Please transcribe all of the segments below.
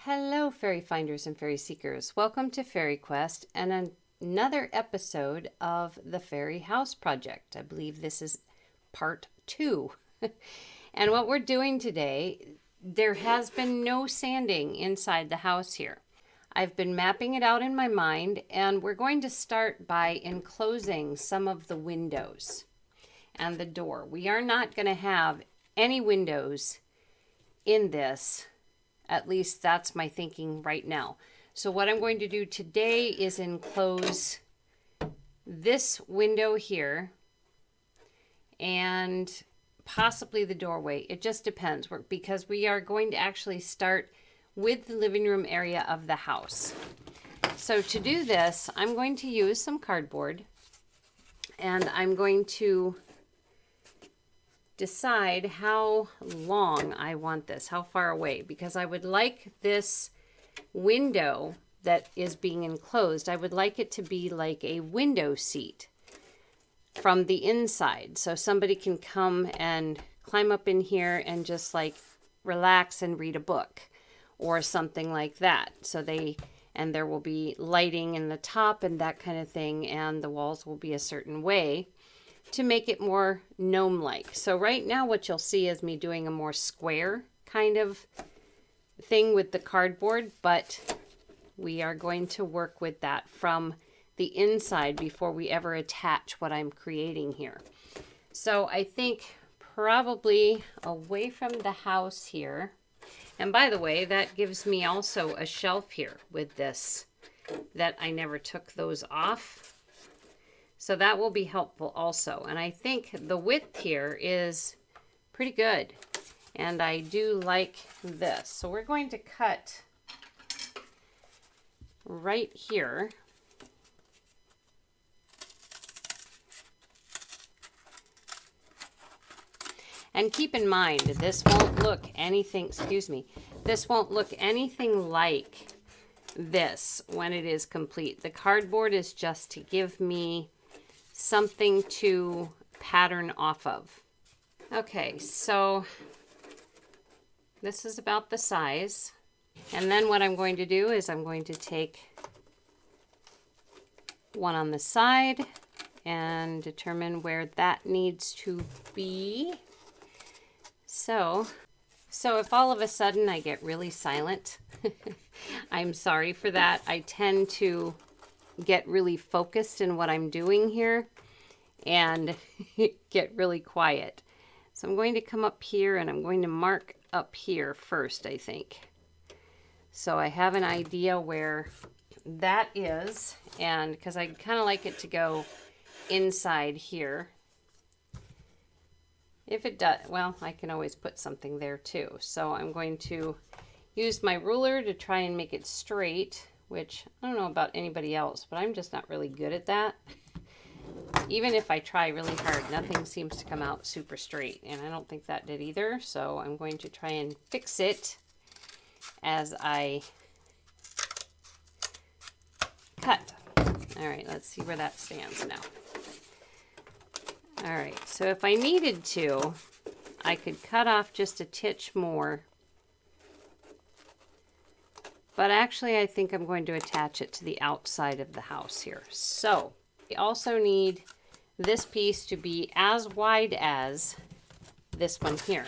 Hello, fairy finders and fairy seekers. Welcome to FaerieQuest and another episode of the Faerie House Project. I believe this is part 2. And what we're doing today, there has been no sanding inside the house here. I've been mapping it out in my mind, and we're going to start by enclosing some of the windows and the door. We are not going to have any windows in this. At least that's my thinking right now. So what I'm going to do today is enclose this window here and possibly the doorway. It just depends, because we are going to actually start with the living room area of the house. So to do this, I'm going to use some cardboard, and I'm going to decide how long I want this, how far away, because I would like this window that is being enclosed, I would like it to be like a window seat from the inside. So somebody can come and climb up in here and just like relax and read a book or something like that. And there will be lighting in the top and that kind of thing, and the walls will be a certain way to make it more gnome-like. So right now what you'll see is me doing a more square kind of thing with the cardboard, but we are going to work with that from the inside before we ever attach what I'm creating here. So I think probably away from the house here. And by the way, that gives me also a shelf here with this that I never took those off. So that will be helpful also. And I think the width here is pretty good. And I do like this. So we're going to cut right here. And keep in mind, this won't look anything, this won't look anything like this when it is complete. The cardboard is just to give me something to pattern off of. Okay, so this is about the size. And then what I'm going to do is I'm going to take one on the side and determine where that needs to be. So if all of a sudden I get really silent, I'm sorry for that. I tend to get really focused in what I'm doing here and get really quiet. So I'm going to come up here and I'm going to mark up here first, I think. So I have an idea where that is, and because I kind of like it to go inside here. If it does, well, I can always put something there too. So I'm going to use my ruler to try and make it straight, which I don't know about anybody else, but I'm just not really good at that. Even if I try really hard, nothing seems to come out super straight, and I don't think that did either. So I'm going to try and fix it as I cut. All right, let's see where that stands now. All right, so if I needed to, I could cut off just a titch more. But actually, I think I'm going to attach it to the outside of the house here. So we also need this piece to be as wide as this one here.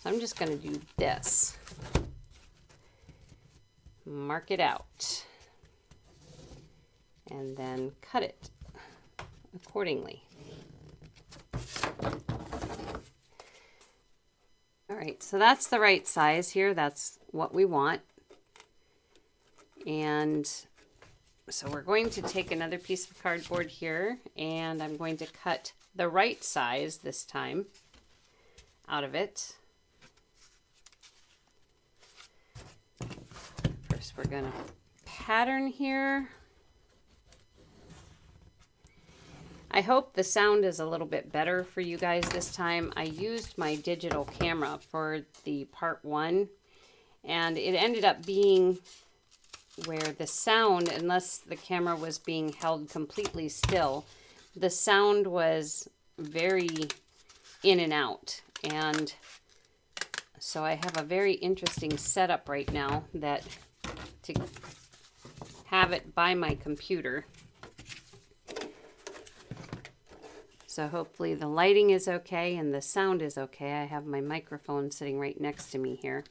So I'm just going to do this. Mark it out. And then cut it accordingly. All right, so that's the right size here. That's what we want. And so we're going to take another piece of cardboard here, and I'm going to cut the right size this time out of it. First, we're going to pattern here. I hope the sound is a little bit better for you guys this time. I used my digital camera for the part 1, and it ended up being where the sound, unless the camera was being held completely still, the sound was very in and out. And so I have a very interesting setup right now that to have it by my computer. So hopefully the lighting is okay and the sound is okay. I have my microphone sitting right next to me here.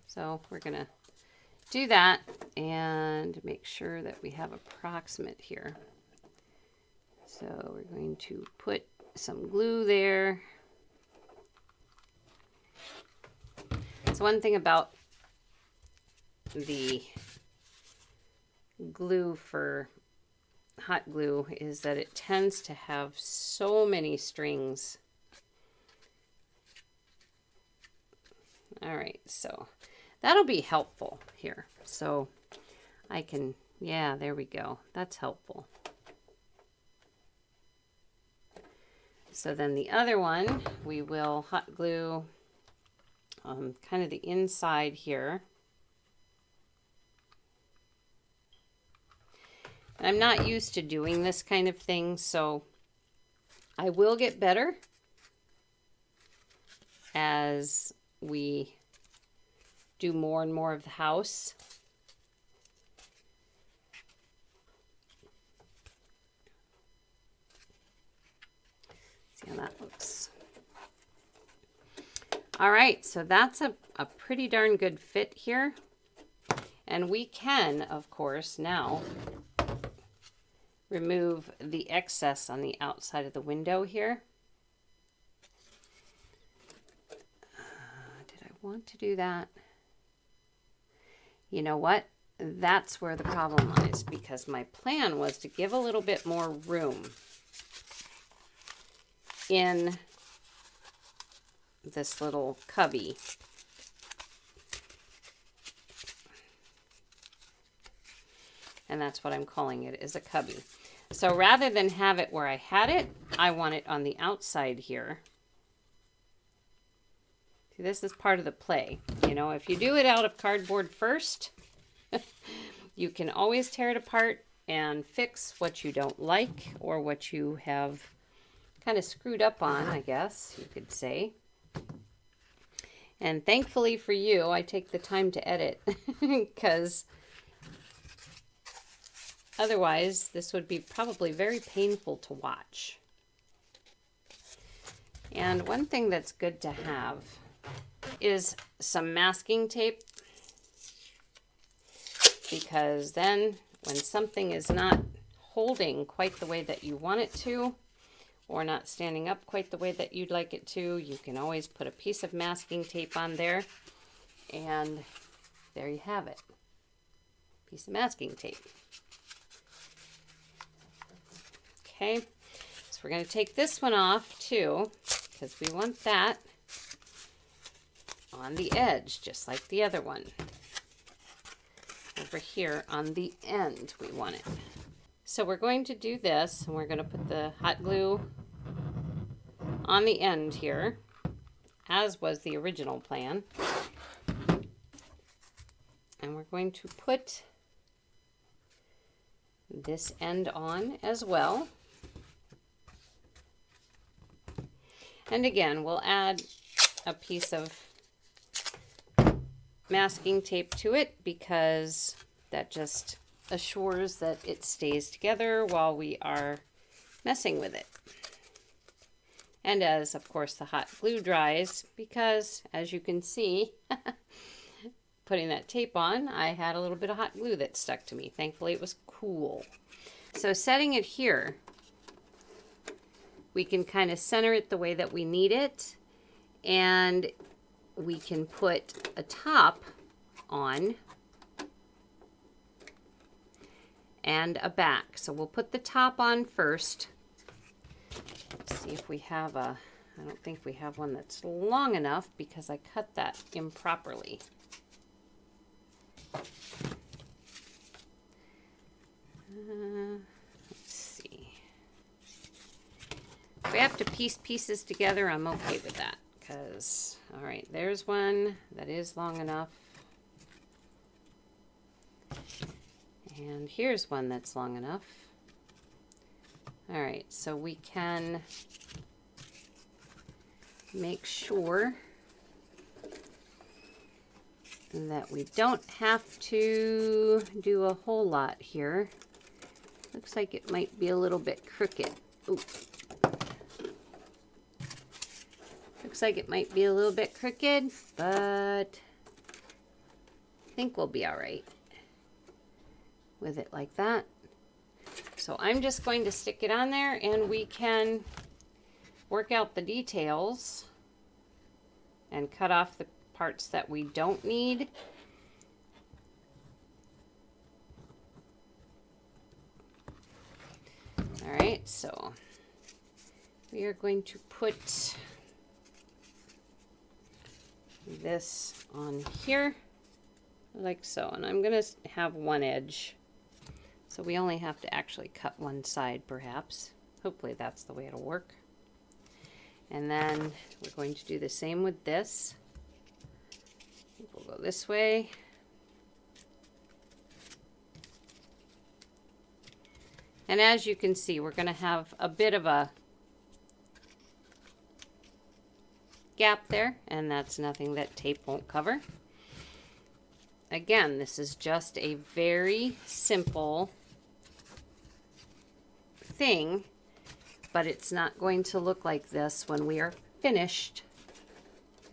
So we're going to do that and make sure that we have approximate here. So we're going to put some glue there. So one thing about the glue for hot glue is that it tends to have so many strings. All right, so that'll be helpful here. So I can, yeah, there we go. That's helpful. So then the other one, we will hot glue kind of the inside here. And I'm not used to doing this kind of thing, so I will get better as we do more and more of the house. See how that looks. All right, so that's a pretty darn good fit here. And we can, of course, now remove the excess on the outside of the window here. Did I want to do that? You know what? That's where the problem lies, because my plan was to give a little bit more room in this little cubby. And that's what I'm calling it, is a cubby. So rather than have it where I had it, I want it on the outside here. See, this is part of the play. You know, if you do it out of cardboard first, you can always tear it apart and fix what you don't like or what you have kind of screwed up on, I guess you could say. And thankfully for you, I take the time to edit because otherwise this would be probably very painful to watch. And one thing that's good to have is some masking tape, because then when something is not holding quite the way that you want it to, or not standing up quite the way that you'd like it to, you can always put a piece of masking tape on there, and there you have it. Piece of masking tape. Okay, so we're going to take this one off too, because we want that on the edge, just like the other one. Over here on the end, we want it. So we're going to do this, and we're going to put the hot glue on the end here, as was the original plan. And we're going to put this end on as well. And again, we'll add a piece of masking tape to it, because that just assures that it stays together while we are messing with it. And as, of course, the hot glue dries, because as you can see, putting that tape on, I had a little bit of hot glue that stuck to me. Thankfully, it was cool. So setting it here, we can kind of center it the way that we need it, and we can put a top on and a back. So we'll put the top on first. Let's see if we have a, I don't think we have one that's long enough because I cut that improperly. Let's see. If we have to piece pieces together, I'm okay with that. Because, all right, there's one that is long enough. And here's one that's long enough. All right, so we can make sure that we don't have to do a whole lot here. Looks like it might be a little bit crooked. Ooh. Looks like it might be a little bit crooked, but I think we'll be all right with it like that. So I'm just going to stick it on there and we can work out the details and cut off the parts that we don't need. All right, so we are going to put this on here like so, and I'm going to have one edge, so we only have to actually cut one side perhaps. Hopefully that's the way it'll work. And then we're going to do the same with this. We'll go this way. And as you can see, we're going to have a bit of a gap there, and that's nothing that tape won't cover. Again, this is just a very simple thing, but it's not going to look like this when we are finished.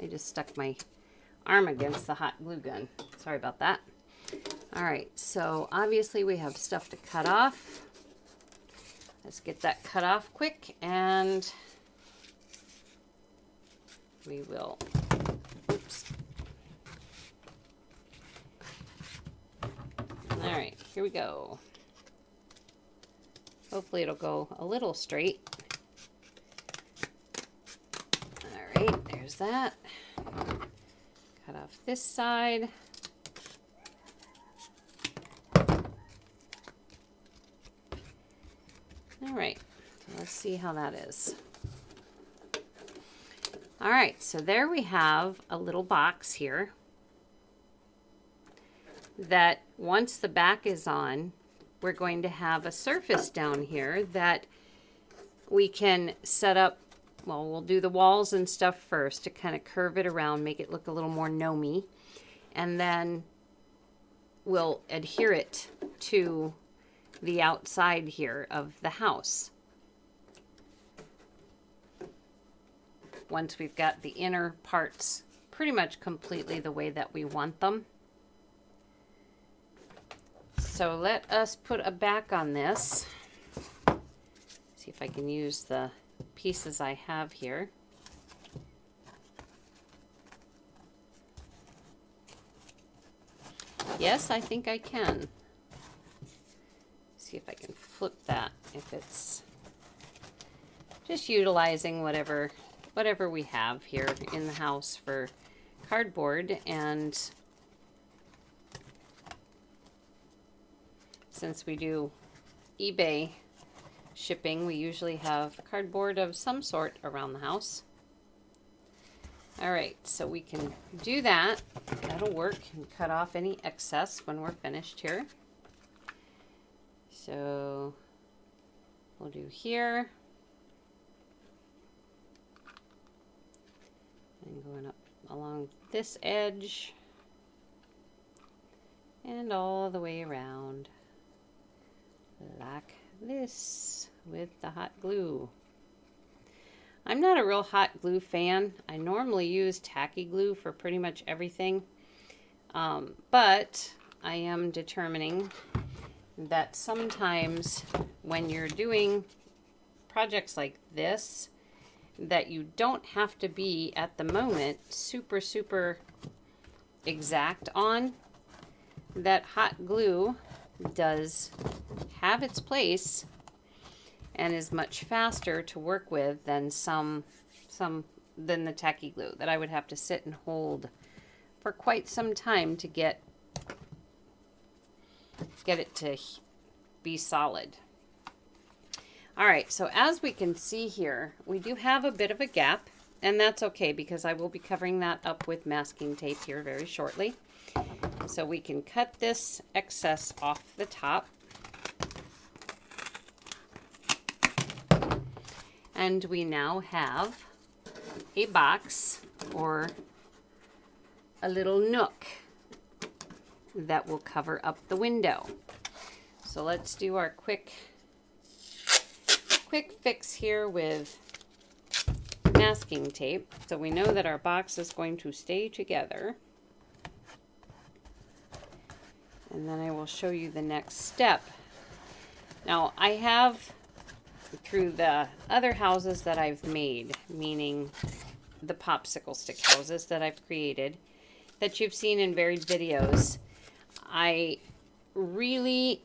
I just stuck my arm against the hot glue gun. Sorry about that. All right, so obviously we have stuff to cut off. Let's get that cut off quick, and we will, oops. All right, here we go. Hopefully it'll go a little straight. All right, there's that. Cut off this side. All right, so let's see how that is. All right, so there we have a little box here that once the back is on, we're going to have a surface down here that we can set up. Well, we'll do the walls and stuff first to kind of curve it around, make it look a little more gnomey, and then we'll adhere it to the outside here of the house. Once we've got the inner parts pretty much completely the way that we want them. So let us put a back on this. See if I can use the pieces I have here. Yes, I think I can. See if I can flip that, if it's just utilizing whatever we have here in the house for cardboard. And since we do eBay shipping, we usually have cardboard of some sort around the house. All right, so we can do that. That'll work, and cut off any excess when we're finished here. So we'll do here. And going up along this edge. And all the way around. Like this with the hot glue. I'm not a real hot glue fan. I normally use tacky glue for pretty much everything. But I am determining that sometimes when you're doing projects like this, that you don't have to be at the moment super exact on. That hot glue does have its place and is much faster to work with than than the tacky glue that I would have to sit and hold for quite some time to get it to be solid. All right, so as we can see here, we do have a bit of a gap, and that's okay because I will be covering that up with masking tape here very shortly. So we can cut this excess off the top. And we now have a box or a little nook that will cover up the window. So let's do our quick fix here with masking tape, so we know that our box is going to stay together. And then I will show you the next step. Now I have, through the other houses that I've made, meaning the popsicle stick houses that I've created, that you've seen in varied videos, I really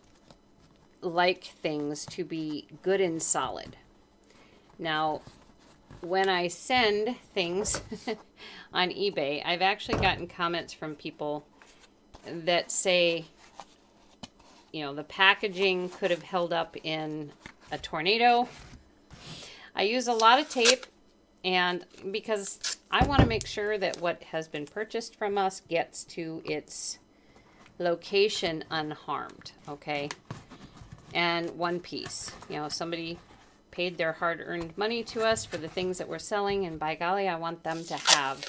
like things to be good and solid. Now, when I send things on eBay, I've actually gotten comments from people that say, you know, the packaging could have held up in a tornado. I use a lot of tape, and because I want to make sure that what has been purchased from us gets to its location unharmed, okay? And one piece. You know, somebody paid their hard-earned money to us for the things that we're selling, and by golly, I want them to have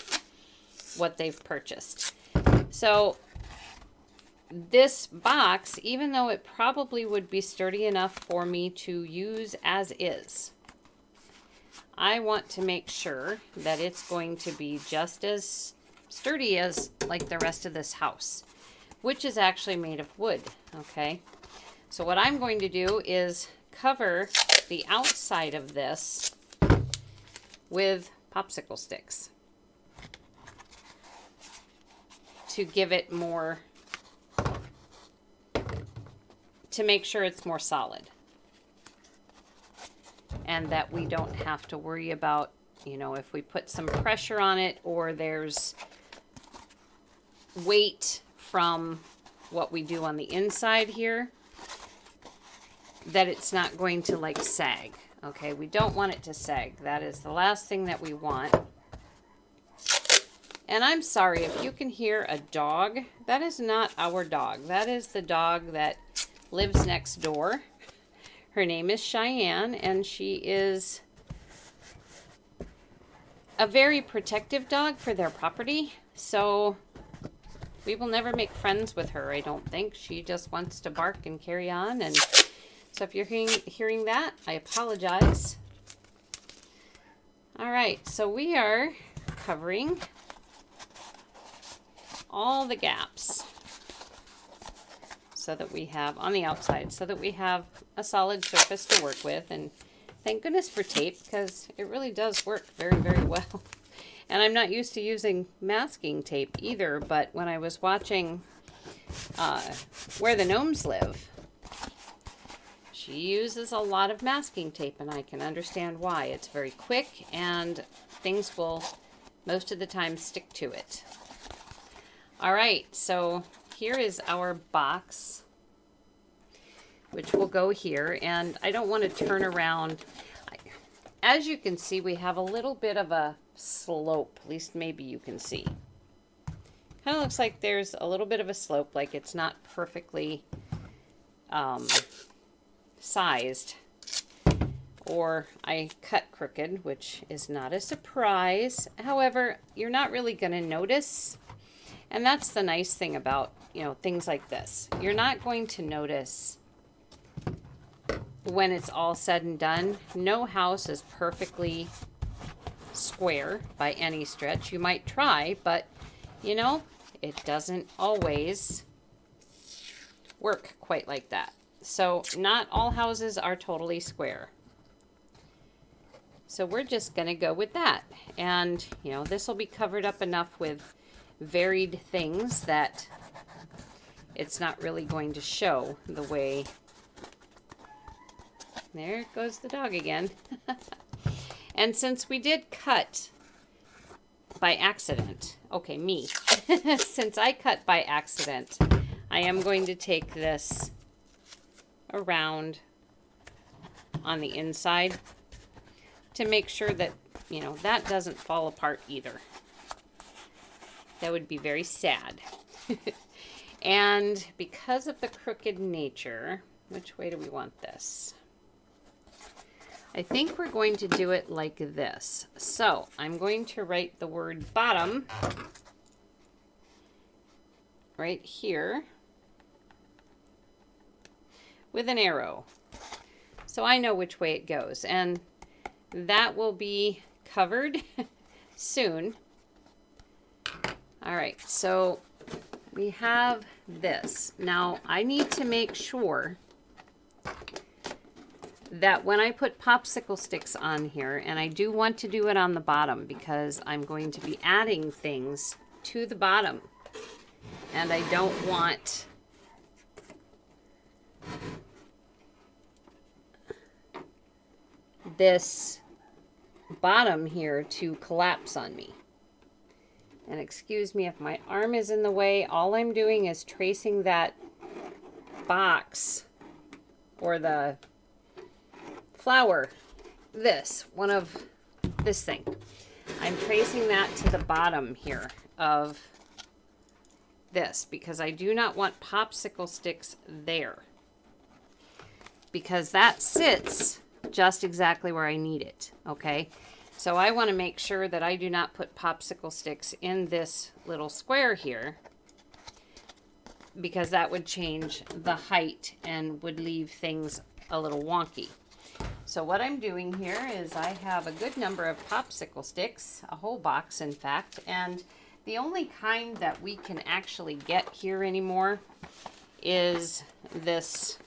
what they've purchased. So this box, even though it probably would be sturdy enough for me to use as is, I want to make sure that it's going to be just as sturdy as like the rest of this house, which is actually made of wood, okay? So what I'm going to do is cover the outside of this with popsicle sticks to give it more, to make sure it's more solid, and that we don't have to worry about, you know, if we put some pressure on it or there's weight from what we do on the inside here, that it's not going to like sag. Okay, we don't want it to sag. That is the last thing that we want. And I'm sorry if you can hear a dog. That is not our dog. That is the dog that lives next door. Her name is Cheyenne, and she is a very protective dog for their property. So we will never make friends with her, I don't think. She just wants to bark and carry on. And so if you're hearing that, I apologize. All right, so we are covering all the gaps so that we have on the outside, so that we have a solid surface to work with. And thank goodness for tape, because it really does work very, very well. And I'm not used to using masking tape either, but when I was watching Where the Gnomes Live, she uses a lot of masking tape, and I can understand why. It's very quick, and things will most of the time stick to it. All right, so here is our box, which will go here, and I don't want to turn around. As you can see, we have a little bit of a slope, at least maybe you can see. Kind of looks like there's a little bit of a slope, like it's not perfectly sized, or I cut crooked, which is not a surprise. However, you're not really going to notice, and that's the nice thing about, you know, things like this. You're not going to notice when it's all said and done. No house is perfectly square by any stretch. You might try, but you know, it doesn't always work quite like that. So not all houses are totally square. So we're just going to go with that. And, you know, this will be covered up enough with varied things that it's not really going to show the way. There goes the dog again. And since we did cut by accident, okay, me, since I cut by accident, I am going to take this around on the inside to make sure that, you know, that doesn't fall apart either. That would be very sad. And because of the crooked nature, which way do we want this? I think we're going to do it like this. So I'm going to write the word bottom right here with an arrow. So I know which way it goes, and that will be covered soon. All right, so we have this. Now I need to make sure that when I put popsicle sticks on here, and I do want to do it on the bottom because I'm going to be adding things to the bottom, and I don't want this bottom here to collapse on me. And excuse me if my arm is in the way. All I'm doing is tracing that box or the flower, this thing. I'm tracing that to the bottom here of this because I do not want popsicle sticks there, because that sits just exactly where I need it. Okay, so I want to make sure that I do not put popsicle sticks in this little square here, because that would change the height and would leave things a little wonky. So what I'm doing here is I have a good number of popsicle sticks, a whole box in fact, and the only kind that we can actually get here anymore is this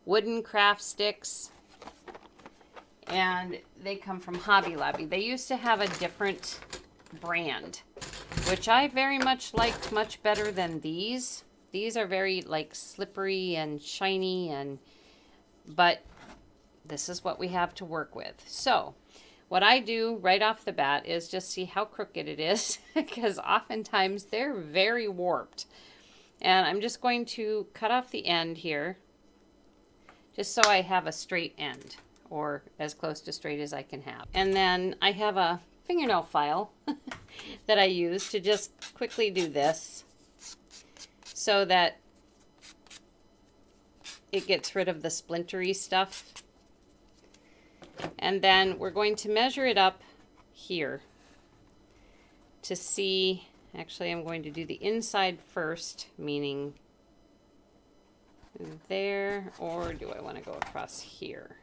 wooden craft sticks, and they come from Hobby Lobby. They used to have a different brand, which I very much liked much better than these. These are very like slippery and shiny, but this is what we have to work with. So what I do right off the bat is just see how crooked it is because oftentimes they're very warped. And I'm just going to cut off the end here just so I have a straight end, or as close to straight as I can have. And then I have a fingernail file that I use to just quickly do this so that it gets rid of the splintery stuff. And then we're going to measure it up here to see, actually I'm going to do the inside first, meaning there, or do I want to go across here?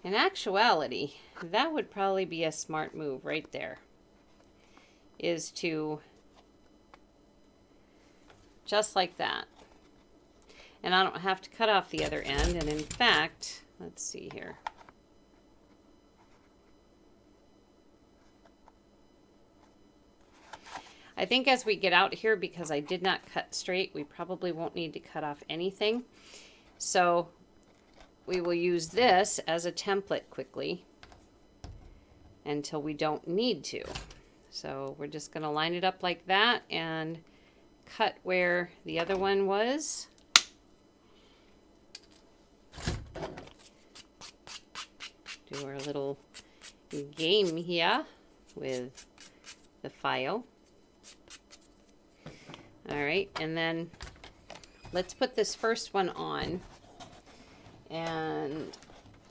In actuality, that would probably be a smart move right there, is to just like that. And I don't have to cut off the other end, and in fact, let's see here. I think as we get out here, because I did not cut straight, we probably won't need to cut off anything. So we will use this as a template quickly until we don't need to. So we're just going to line it up like that and cut where the other one was. Do our little game here with the file. All right, and then let's put this first one on. And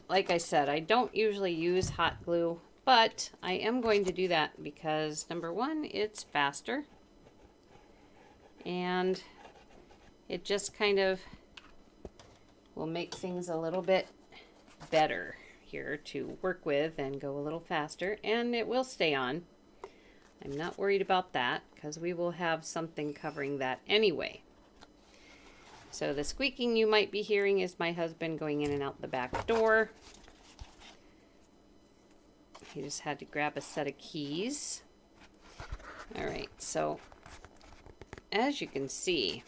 like I said, I don't usually use hot glue, but I am going to do that because number one, it's faster. And it just kind of will make things a little bit better here to work with and go a little faster, and it will stay on. I'm not worried about that because we will have something covering that anyway. So the squeaking you might be hearing is my husband going in and out the back door. He just had to grab a set of keys. All right, so as you can see,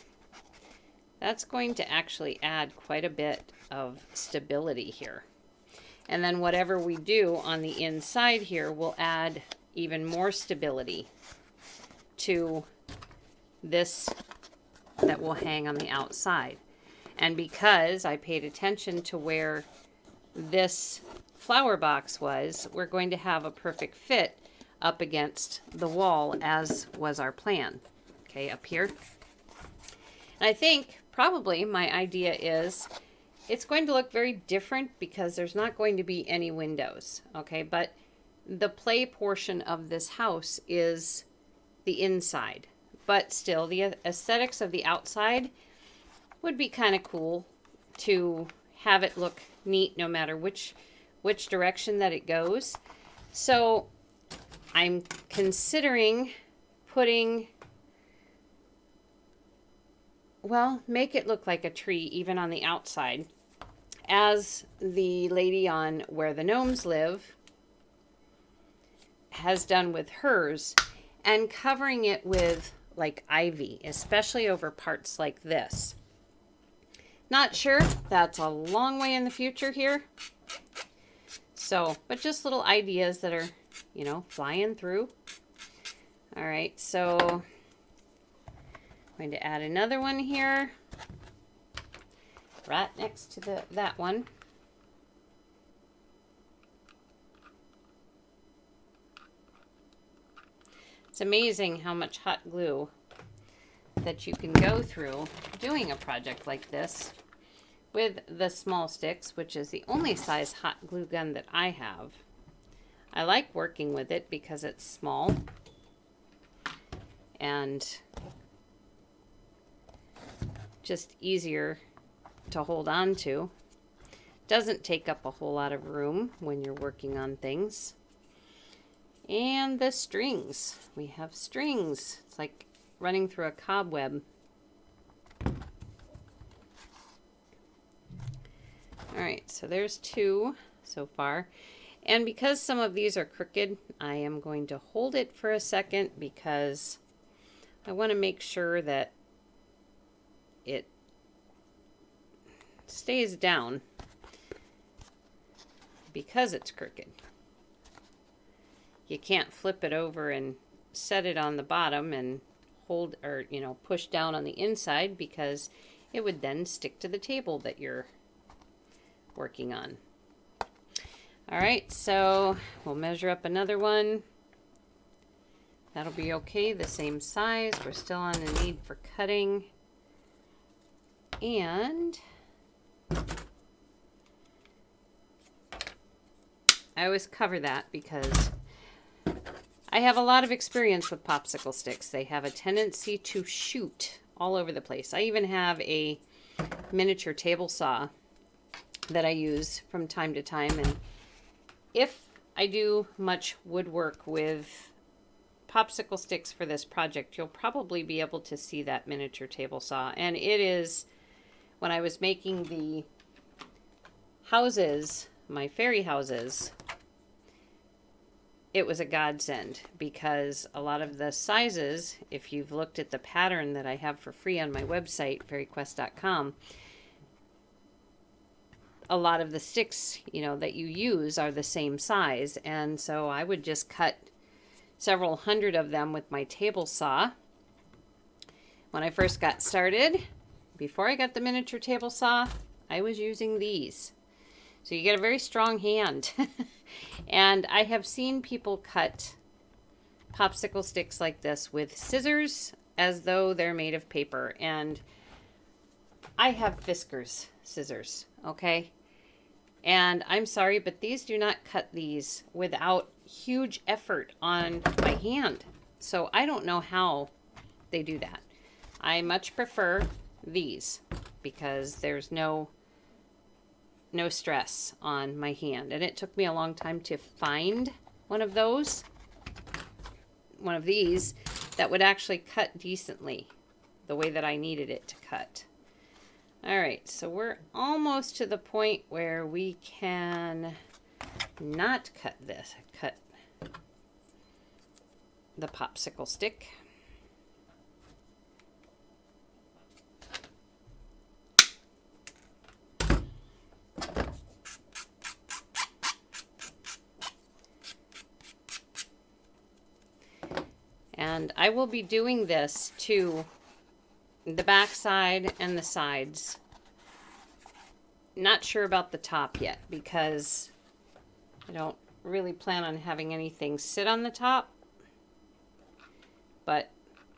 that's going to actually add quite a bit of stability here. And then whatever we do on the inside here will add even more stability to this that will hang on the outside. And because I paid attention to where this flower box was, we're going to have a perfect fit up against the wall, as was our plan. Okay, up here. And I think probably my idea is it's going to look very different because there's not going to be any windows. Okay, but the play portion of this house is the inside. But still, the aesthetics of the outside would be kind of cool to have it look neat no matter which direction that it goes. So I'm considering putting, well, make it look like a tree even on the outside, as the lady on Where the Gnomes Live has done with hers, and covering it with like ivy, especially over parts like this. Not sure, that's a long way in the future here. So, but just little ideas that are, you know, flying through. All right, so I'm going to add another one here, right next to that one. It's amazing how much hot glue that you can go through doing a project like this with the small sticks, which is the only size hot glue gun that I have. I like working with it because it's small and just easier to hold on to. Doesn't take up a whole lot of room when you're working on things. And the strings. We have strings. It's like running through a cobweb. All right, so there's 2 so far. And because some of these are crooked, I am going to hold it for a second because I want to make sure that it stays down because it's crooked. You can't flip it over and set it on the bottom and hold, or, you know, push down on the inside, because it would then stick to the table that you're working on. All right, so we'll measure up another one. That'll be okay, the same size. We're still on the need for cutting. And I always cover that because I have a lot of experience with popsicle sticks. They have a tendency to shoot all over the place. I even have a miniature table saw that I use from time to time. And if I do much woodwork with popsicle sticks for this project, you'll probably be able to see that miniature table saw. And it is, when I was making the houses, my fairy houses, it was a godsend, because a lot of the sizes, if you've looked at the pattern that I have for free on my website, FaerieQuest.com, a lot of the sticks, you know, that you use are the same size. And so I would just cut several hundred of them with my table saw. When I first got started, before I got the miniature table saw, I was using these. So you get a very strong hand. And I have seen people cut popsicle sticks like this with scissors as though they're made of paper. And I have Fiskars scissors, okay? And I'm sorry, but these do not cut these without huge effort on my hand. So I don't know how they do that. I much prefer these because there's no stress on my hand. And it took me a long time to find one of these that would actually cut decently the way that I needed it to cut. All right, so we're almost to the point where we can not cut the popsicle stick. And I will be doing this to the back side and the sides. Not sure about the top yet because I don't really plan on having anything sit on the top. But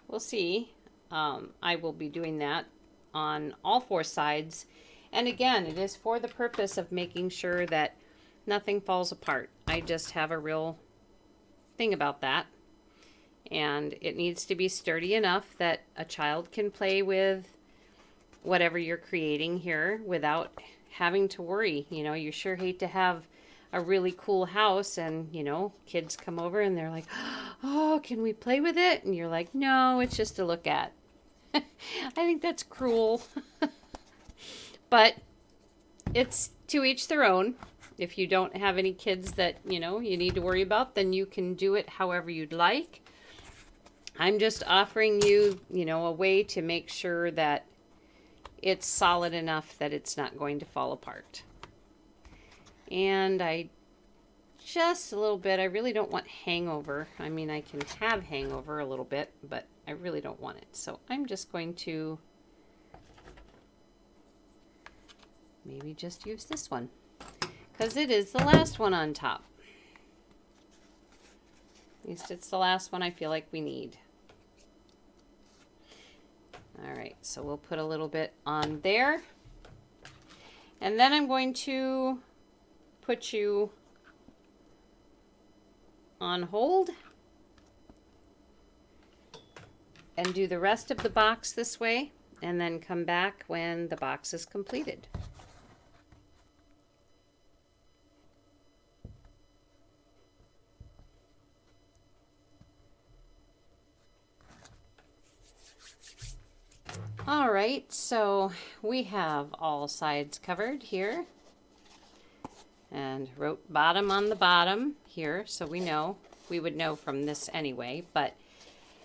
we'll see. I will be doing that on all 4 sides. And again, it is for the purpose of making sure that nothing falls apart. I just have a real thing about that. And it needs to be sturdy enough that a child can play with whatever you're creating here without having to worry. You know, you sure hate to have a really cool house and, you know, kids come over and they're like, oh, can we play with it? And you're like, no, it's just to look at. I think that's cruel. But it's to each their own. If you don't have any kids that, you know, you need to worry about, then you can do it however you'd like. I'm just offering you, you know, a way to make sure that it's solid enough that it's not going to fall apart. And I just a little bit, I really don't want hangover. I mean, I can have hangover a little bit, but I really don't want it. So I'm just going to maybe just use this one because it is the last one on top. At least it's the last one I feel like we need. All right, so we'll put a little bit on there. And then I'm going to put you on hold and do the rest of the box this way, and then come back when the box is completed. All right, so we have all sides covered here and wrote bottom on the bottom here, so we would know from this anyway.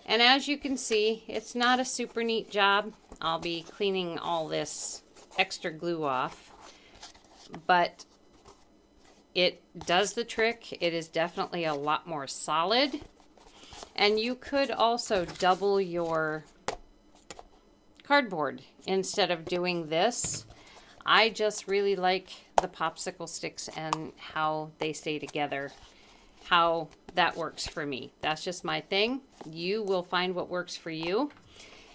And as you can see, it's not a super neat job. I'll be cleaning all this extra glue off, but it does the trick. It is definitely a lot more solid, and you could also double your cardboard instead of doing this. I just really like the popsicle sticks and how they stay together, how that works for me. That's just my thing. You will find what works for you.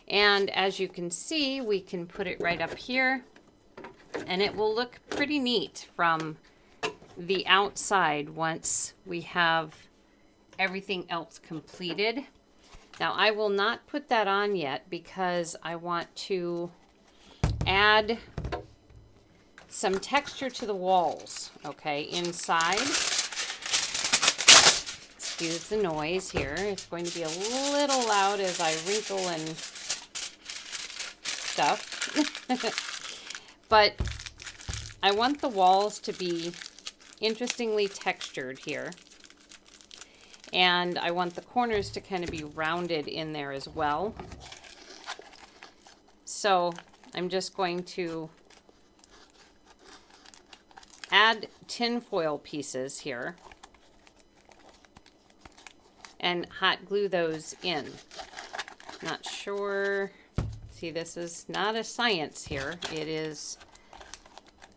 And as you can see, we can put it right up here and it will look pretty neat from the outside once we have everything else completed. Now I will not put that on yet because I want to add some texture to the walls, okay, inside. Excuse the noise here. It's going to be a little loud as I wrinkle and stuff. But I want the walls to be interestingly textured here. And I want the corners to kind of be rounded in there as well. So I'm just going to add tin foil pieces here and hot glue those in. Not sure. See, this is not a science here. It is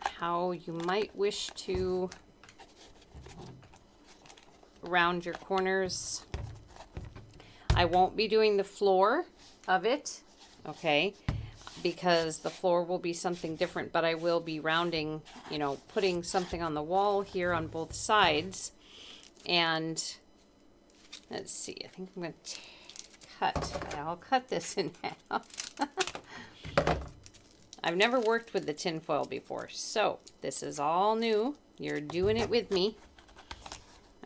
how you might wish to round your corners. I won't be doing the floor of it, okay, because the floor will be something different, but I will be rounding, you know, putting something on the wall here on both sides. And let's see, I think I'm going to cut. I'll cut this in half. I've never worked with the tin foil before, so this is all new. You're doing it with me.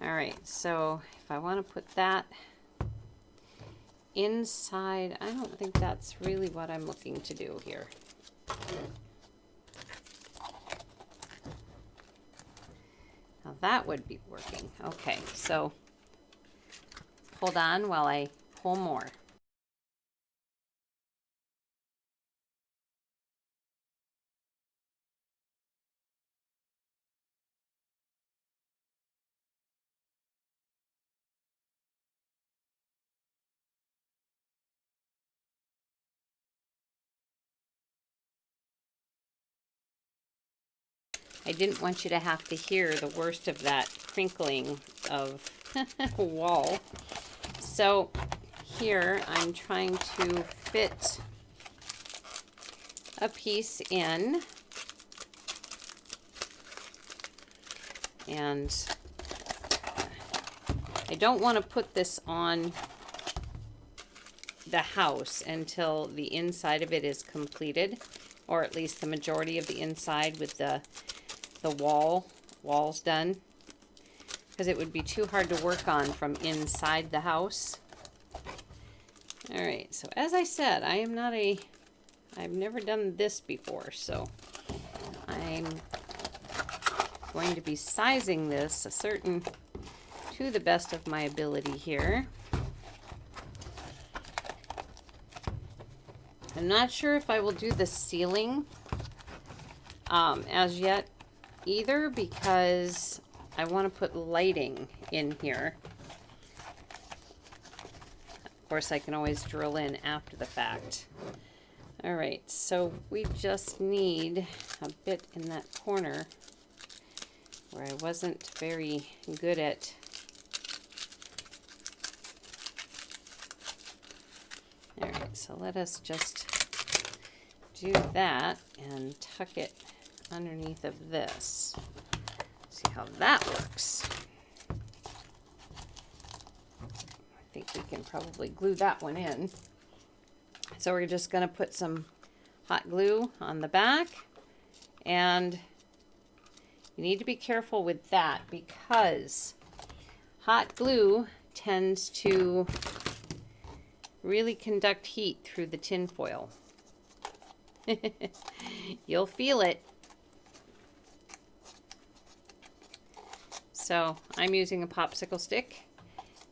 All right, so if I want to put that inside, I don't think that's really what I'm looking to do here. Now that would be working. Okay, so hold on while I pull more. I didn't want you to have to hear the worst of that crinkling of wall. So here I'm trying to fit a piece in, and I don't want to put this on the house until the inside of it is completed, or at least the majority of the inside with the walls done, because it would be too hard to work on from inside the house. All right, so as I said, I've never done this before, so I'm going to be sizing this to the best of my ability here. I'm not sure if I will do the ceiling as yet either, because I want to put lighting in here. Of course, I can always drill in after the fact. All right, so we just need a bit in that corner where I wasn't very good at all right, so let us just do that and tuck it underneath of this. See how that works. I think we can probably glue that one in. So we're just going to put some hot glue on the back, and you need to be careful with that because hot glue tends to really conduct heat through the tin foil. You'll feel it. So I'm using a popsicle stick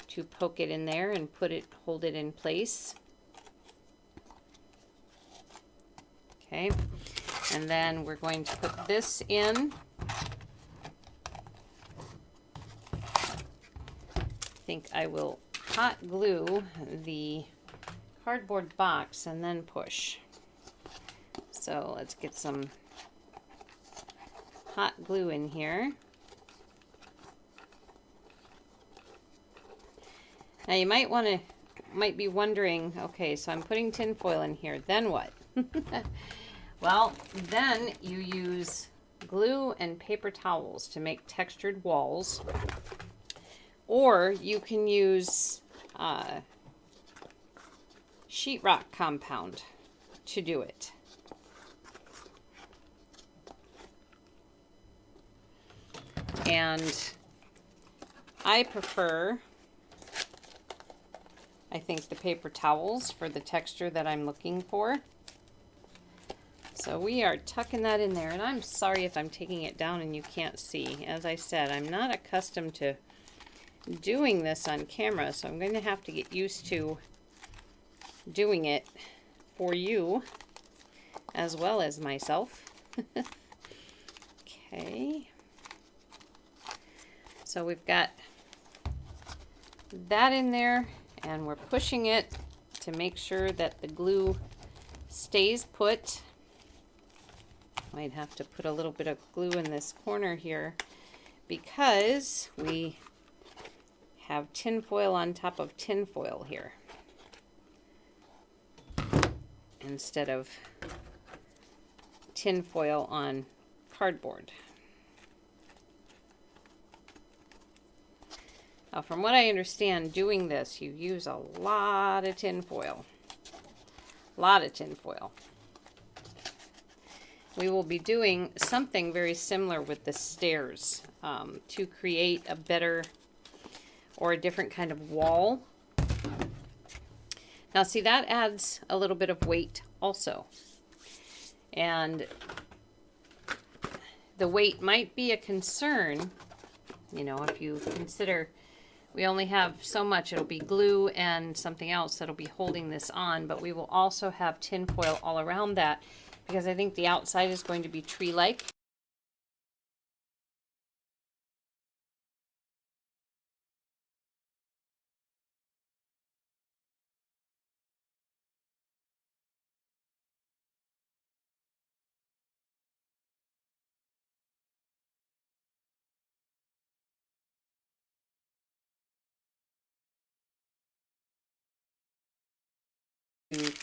to poke it in there and hold it in place. Okay, and then we're going to put this in. I think I will hot glue the cardboard box and then push. So let's get some hot glue in here. Now you might be wondering, okay, so I'm putting tin foil in here, then what? Well, then you use glue and paper towels to make textured walls, or you can use sheetrock compound to do it. And I prefer, I think, the paper towels for the texture that I'm looking for. So we are tucking that in there, and I'm sorry if I'm taking it down and you can't see. As I said, I'm not accustomed to doing this on camera, so I'm going to have to get used to doing it for you as well as myself. Okay. So we've got that in there, and we're pushing it to make sure that the glue stays put. Might have to put a little bit of glue in this corner here because we have tin foil on top of tin foil here instead of tin foil on cardboard. Now, from what I understand, doing this, you use a lot of tin foil. A lot of tin foil. We will be doing something very similar with the stairs to create a better or a different kind of wall. Now see, that adds a little bit of weight also. And the weight might be a concern, you know, if you consider we only have so much. It'll be glue and something else that'll be holding this on, but we will also have tin foil all around that, because I think the outside is going to be tree-like.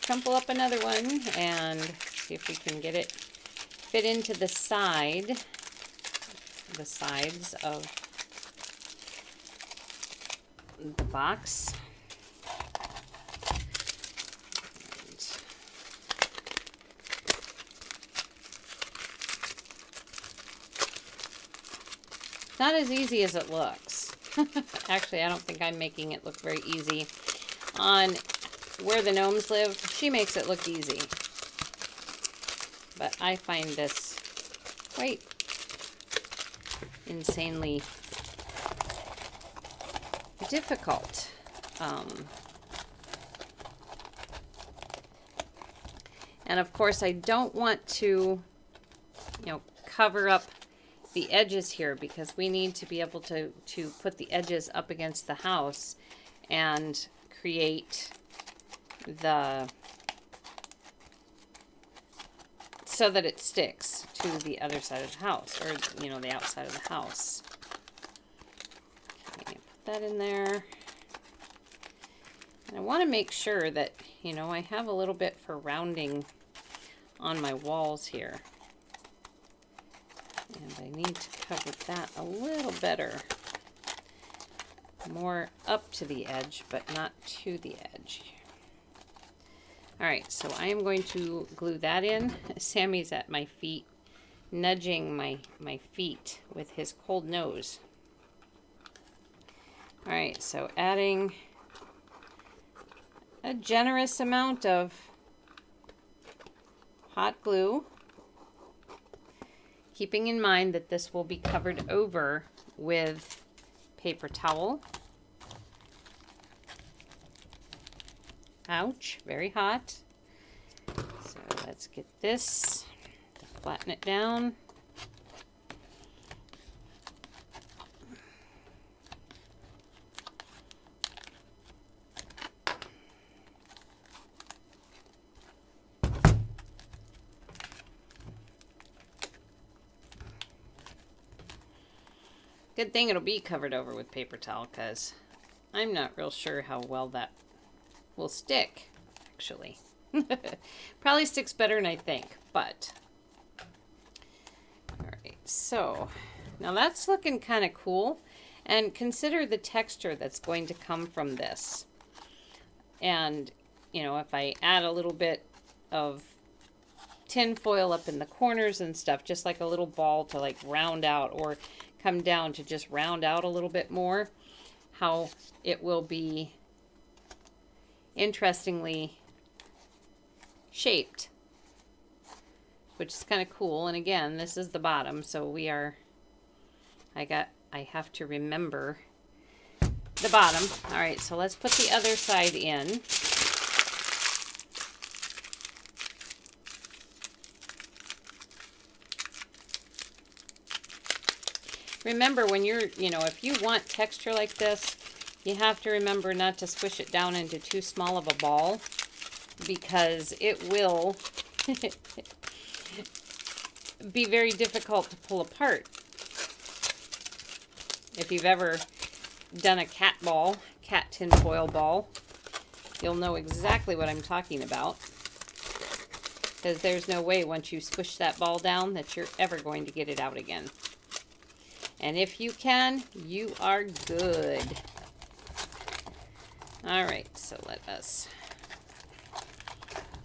Crumple up another one and see if we can get it fit into the sides of the box. It's not as easy as it looks. Actually, I don't think I'm making it look very easy. On where the gnomes live, she makes it look easy. But I find this quite insanely difficult. And of course, I don't want to, cover up the edges here, because we need to be able to put the edges up against the house and create so that it sticks to the other side of the house, or the outside of the house. Okay, put that in there. And I want to make sure that I have a little bit for rounding on my walls here. And I need to cover that a little better. More up to the edge, but not to the edge. Alright, so I am going to glue that in. Sammy's at my feet, nudging my feet with his cold nose. Alright, so adding a generous amount of hot glue, keeping in mind that this will be covered over with paper towel. Ouch, very hot. So let's get this to flatten it down. Good thing it'll be covered over with paper towel, because I'm not real sure how well that will stick, actually. Probably sticks better than I think, but. Alright, so now that's looking kind of cool. And consider the texture that's going to come from this. And, if I add a little bit of tin foil up in the corners and stuff, just like a little ball to like round out, or come down to just round out a little bit more, how it will be interestingly shaped, which is kind of cool. And again, this is the bottom, so I have to remember the bottom. All right, so let's put the other side in. Remember, when you're, if you want texture like this, you have to remember not to squish it down into too small of a ball, because it will be very difficult to pull apart. If you've ever done a cat tinfoil ball, you'll know exactly what I'm talking about. Because there's no way, once you squish that ball down, that you're ever going to get it out again. And if you can, you are good. All right, so let us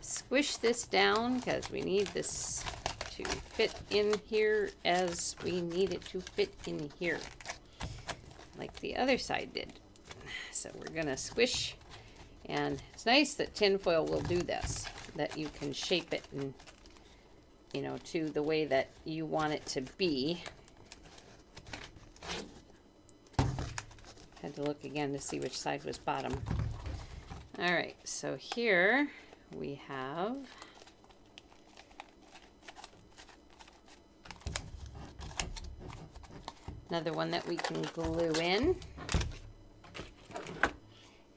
squish this down, because we need this to fit in here as we need it to fit in here, like the other side did. So we're gonna squish, and it's nice that tinfoil will do this, that you can shape it and, to the way that you want it to be. Had to look again to see which side was bottom. All right, so here we have another one that we can glue in.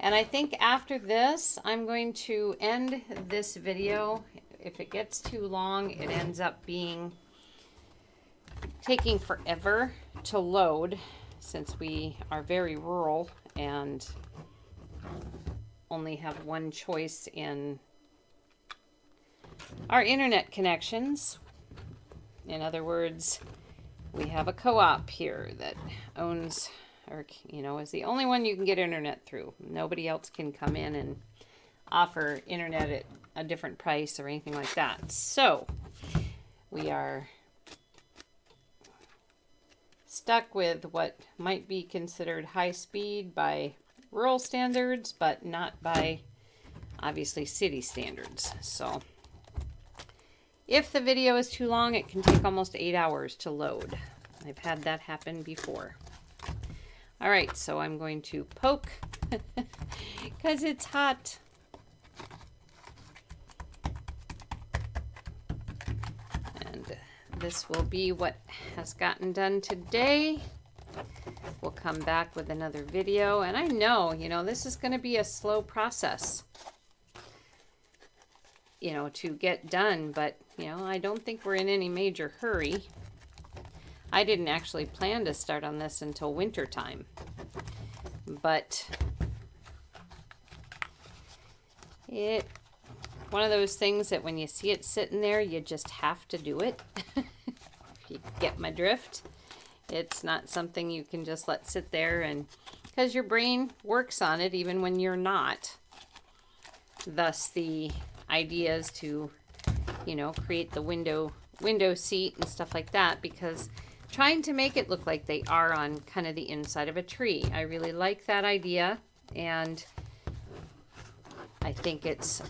And I think after this, I'm going to end this video. If it gets too long, it ends up taking forever to load, since we are very rural and only have one choice in our internet connections. In other words, we have a co-op here that owns, or is the only one you can get internet through. Nobody else can come in and offer internet at a different price or anything like that. So we are stuck with what might be considered high speed by rural standards, but not by obviously city standards. So if the video is too long, it can take almost 8 hours to load. I've had that happen before. All right, so I'm going to poke because it's hot. And this will be what has gotten done today. We'll come back with another video. And I know, this is going to be a slow process, to get done. But, I don't think we're in any major hurry. I didn't actually plan to start on this until winter time. But one of those things that when you see it sitting there, you just have to do it. If you get my drift. It's not something you can just let sit there, and because your brain works on it even when you're not. Thus the ideas to, create the window seat and stuff like that, because trying to make it look like they are on kind of the inside of a tree. I really like that idea, and I think it's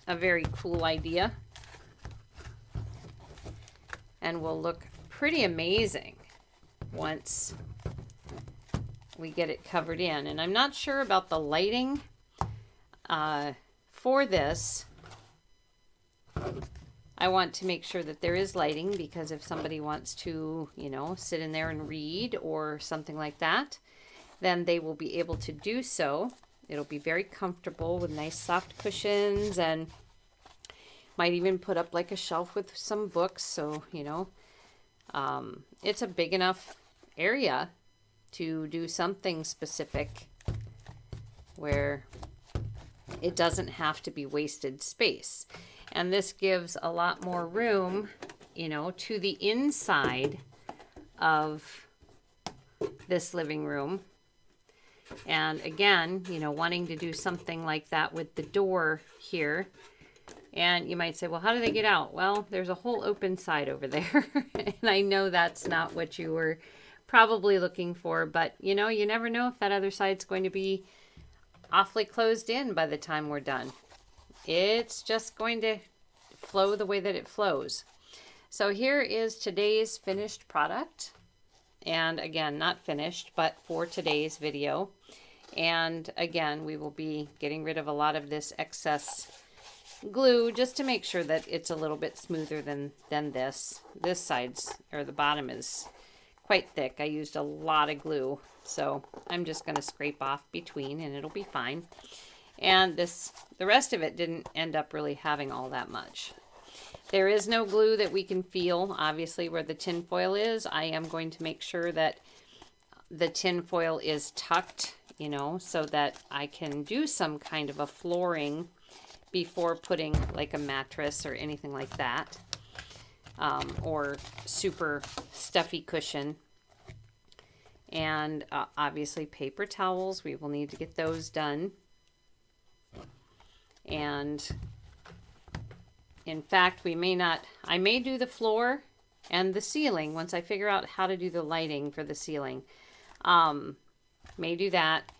a very cool idea and will look pretty amazing once we get it covered in. And I'm not sure about the lighting for this. I want to make sure that there is lighting, because if somebody wants to, sit in there and read or something like that, then they will be able to do so. It'll be very comfortable with nice soft cushions, and might even put up like a shelf with some books. So, it's a big enough area to do something specific where it doesn't have to be wasted space. And this gives a lot more room, to the inside of this living room. And again, wanting to do something like that with the door here. And you might say, well, how do they get out? Well, there's a whole open side over there. And I know that's not what you were probably looking for, but you never know if that other side's going to be awfully closed in by the time we're done. It's just going to flow the way that it flows. So here is today's finished product. And again, not finished, but for today's video. And again, we will be getting rid of a lot of this excess glue just to make sure that it's a little bit smoother than this. This side's, or the bottom, is quite thick. I used a lot of glue, so I'm just going to scrape off between and it'll be fine. And the rest of it didn't end up really having all that much. There is no glue that we can feel, obviously, where the tin foil is. I am going to make sure that the tin foil is tucked, so that I can do some kind of a flooring before putting like a mattress or anything like that, or super stuffy cushion. And obviously paper towels, we will need to get those done. And in fact, I may do the floor and the ceiling once I figure out how to do the lighting for the ceiling. May do that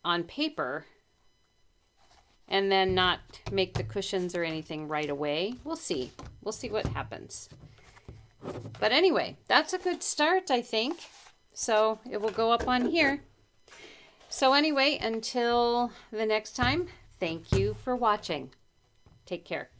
on paper and then not make the cushions or anything right away. We'll see. We'll see what happens. But anyway, that's a good start, I think. So it will go up on here. So anyway, until the next time, thank you for watching. Take care.